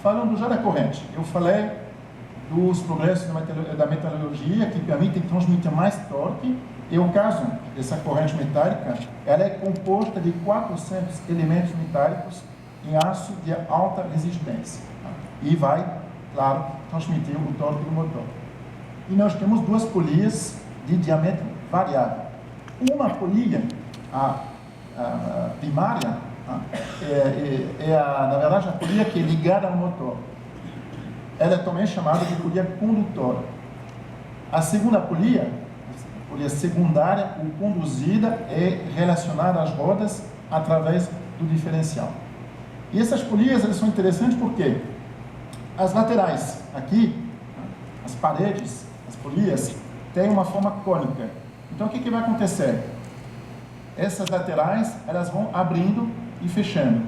falando já da corrente, eu falei dos progressos da metalurgia que permitem transmitir mais torque. E o caso dessa corrente metálica, ela é composta de 400 elementos metálicos em aço de alta resistência. E vai, claro, transmitir o torque do motor. E nós temos duas polias de diâmetro variável. Uma polia, a primária, na verdade, a polia que é ligada ao motor. Ela é também chamada de polia condutora. A segunda polia secundária ou conduzida, é relacionada às rodas através do diferencial. E essas polias, elas são interessantes porque as laterais, aqui, as paredes, as polias, têm uma forma cônica. Então, o que vai acontecer? Essas laterais, elas vão abrindo e fechando.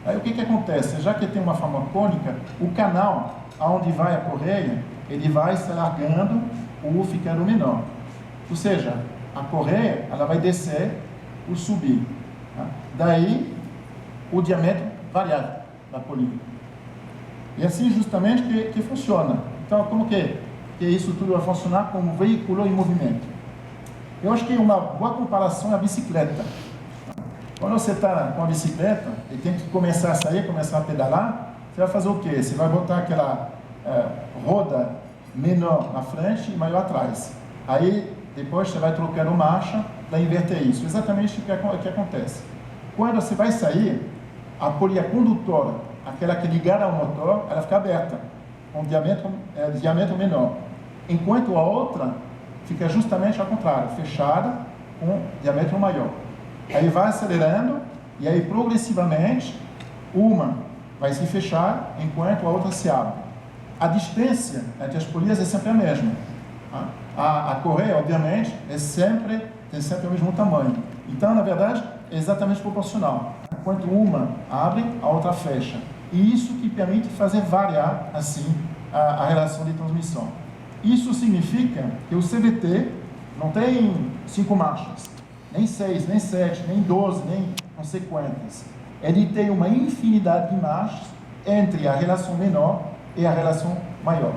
Aí, o que acontece? Já que tem uma forma cônica, o canal aonde vai a correia, ele vai se alargando ou ficando menor. Ou seja, a correia, ela vai descer ou subir. Tá? Daí, o diâmetro variável da polia. E assim, justamente, que funciona. Então, como que isso tudo vai funcionar como um veículo em movimento? Eu acho que uma boa comparação é a bicicleta. Quando você está com a bicicleta e tem que começar a sair, começar a pedalar, você vai fazer o quê? Você vai botar aquela roda menor na frente e maior atrás. Aí, depois você vai trocando marcha para inverter isso. Exatamente o que acontece. Quando você vai sair, a polia condutora, aquela que é ligada ao motor, ela fica aberta, com diâmetro menor. Enquanto a outra fica justamente ao contrário, fechada, com diâmetro maior. Aí vai acelerando, e aí progressivamente, uma vai se fechar, enquanto a outra se abre. A distância entre as polias é sempre a mesma. A correia, obviamente, tem sempre o mesmo tamanho. Então, na verdade, é exatamente proporcional. Enquanto uma abre, a outra fecha. E isso que permite fazer variar, assim, a relação de transmissão. Isso significa que o CVT não tem 5 marchas, nem 6, nem 7, nem 12, nem não sei quantas. Ele tem uma infinidade de marchas entre a relação menor e a relação maior.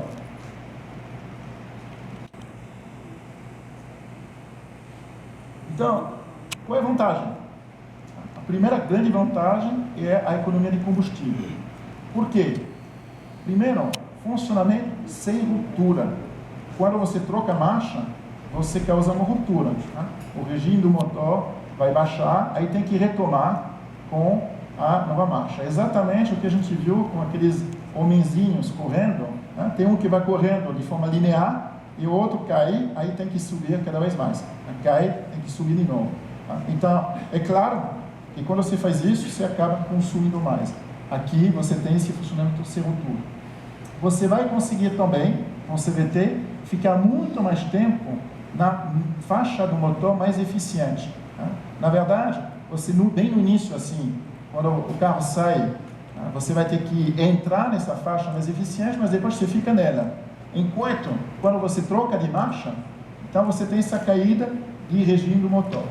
Então, qual é a vantagem? A primeira grande vantagem é a economia de combustível. Por quê? Primeiro, funcionamento sem ruptura. Quando você troca a marcha, você causa uma ruptura. O regime do motor vai baixar, aí tem que retomar com a nova marcha. É exatamente o que a gente viu com aqueles homenzinhos correndo. Tem um que vai correndo de forma linear, e o outro cai, aí tem que subir cada vez mais. Cai, tem que subir de novo. Então, é claro que quando você faz isso, você acaba consumindo mais. Aqui você tem esse funcionamento sem ruptura. Você vai conseguir também, com o CVT, ficar muito mais tempo na faixa do motor mais eficiente. Na verdade, você bem no início, assim, quando o carro sai, você vai ter que entrar nessa faixa mais eficiente, mas depois você fica nela. Enquanto, quando você troca de marcha, então você tem essa caída de regime do motor.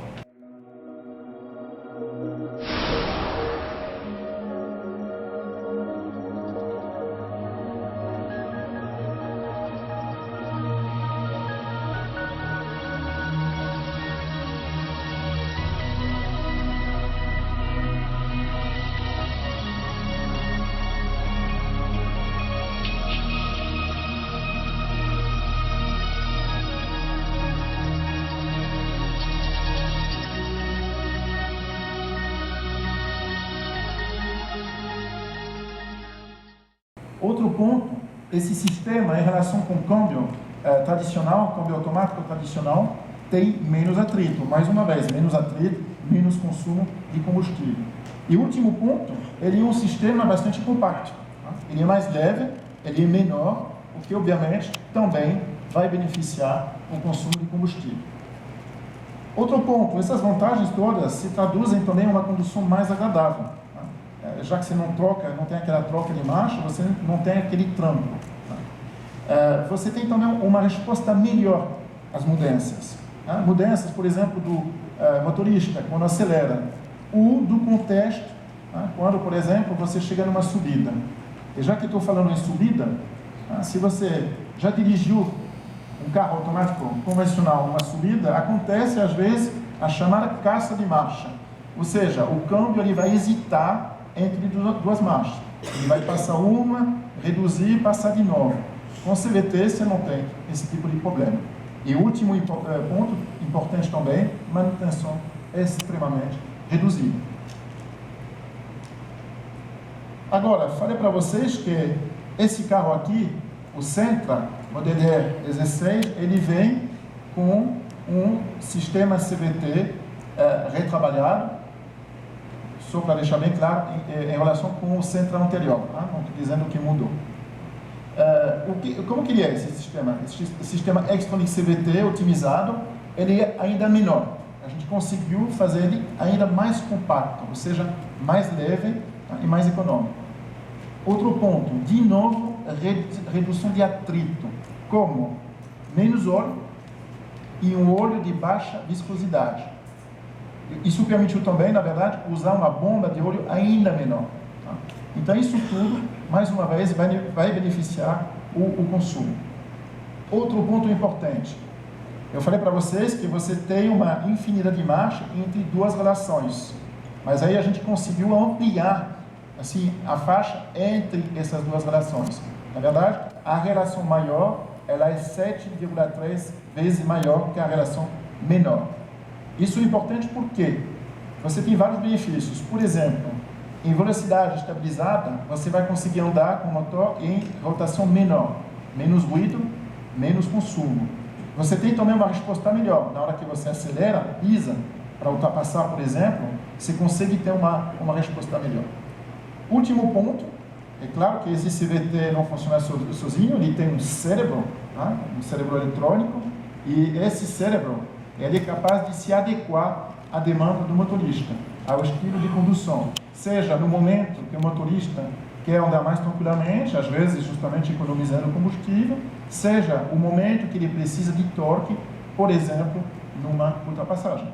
Outro ponto, esse sistema em relação com o câmbio tradicional, câmbio automático tradicional, tem menos atrito. Mais uma vez, menos atrito, menos consumo de combustível. E o último ponto, ele é um sistema bastante compacto. Ele é mais leve, ele é menor, o que obviamente também vai beneficiar o consumo de combustível. Outro ponto, essas vantagens todas se traduzem também em uma condução mais agradável. Já que você não tem aquela troca de marcha, você não tem aquele trampo. Você tem também uma resposta melhor às mudanças. Mudanças, por exemplo, do motorista, quando acelera, ou do contexto, quando, por exemplo, você chega numa subida. E já que estou falando em subida, se você já dirigiu um carro automático convencional numa subida, acontece às vezes a chamada caça de marcha. Ou seja, o câmbio ele vai hesitar entre duas marchas. Ele vai passar uma, reduzir e passar de novo. Com CVT você não tem esse tipo de problema. E o último ponto importante também, manutenção extremamente reduzida. Agora, falei para vocês que esse carro aqui, o Sentra Model E 16, ele vem com um sistema CVT retrabalhado, só para deixar bem claro, em relação com o Sentra anterior, não estou dizendo que mudou. Como que ele é esse sistema? Esse sistema Xtronic CVT otimizado, ele é ainda menor. A gente conseguiu fazer ele ainda mais compacto, ou seja, mais leve e mais econômico. Outro ponto, de novo, redução de atrito. Como? Menos óleo e um óleo de baixa viscosidade. Isso permitiu também, na verdade, usar uma bomba de óleo ainda menor. Então, isso tudo, mais uma vez, vai beneficiar o consumo. Outro ponto importante. Eu falei para vocês que você tem uma infinidade de marcha entre duas relações. Mas aí a gente conseguiu ampliar assim, a faixa entre essas duas relações. Na verdade, a relação maior ela é 7,3 vezes maior que a relação menor. Isso é importante porque você tem vários benefícios. Por exemplo, em velocidade estabilizada, você vai conseguir andar com o motor em rotação menor, menos ruído, menos consumo. Você tem também uma resposta melhor. Na hora que você acelera, pisa, para ultrapassar, por exemplo, você consegue ter uma resposta melhor. Último ponto, é claro que esse CVT não funciona sozinho, ele tem um cérebro eletrônico, e esse cérebro ele é capaz de se adequar à demanda do motorista, ao estilo de condução. Seja no momento que o motorista quer andar mais tranquilamente, às vezes justamente economizando combustível, seja o momento que ele precisa de torque, por exemplo, numa ultrapassagem.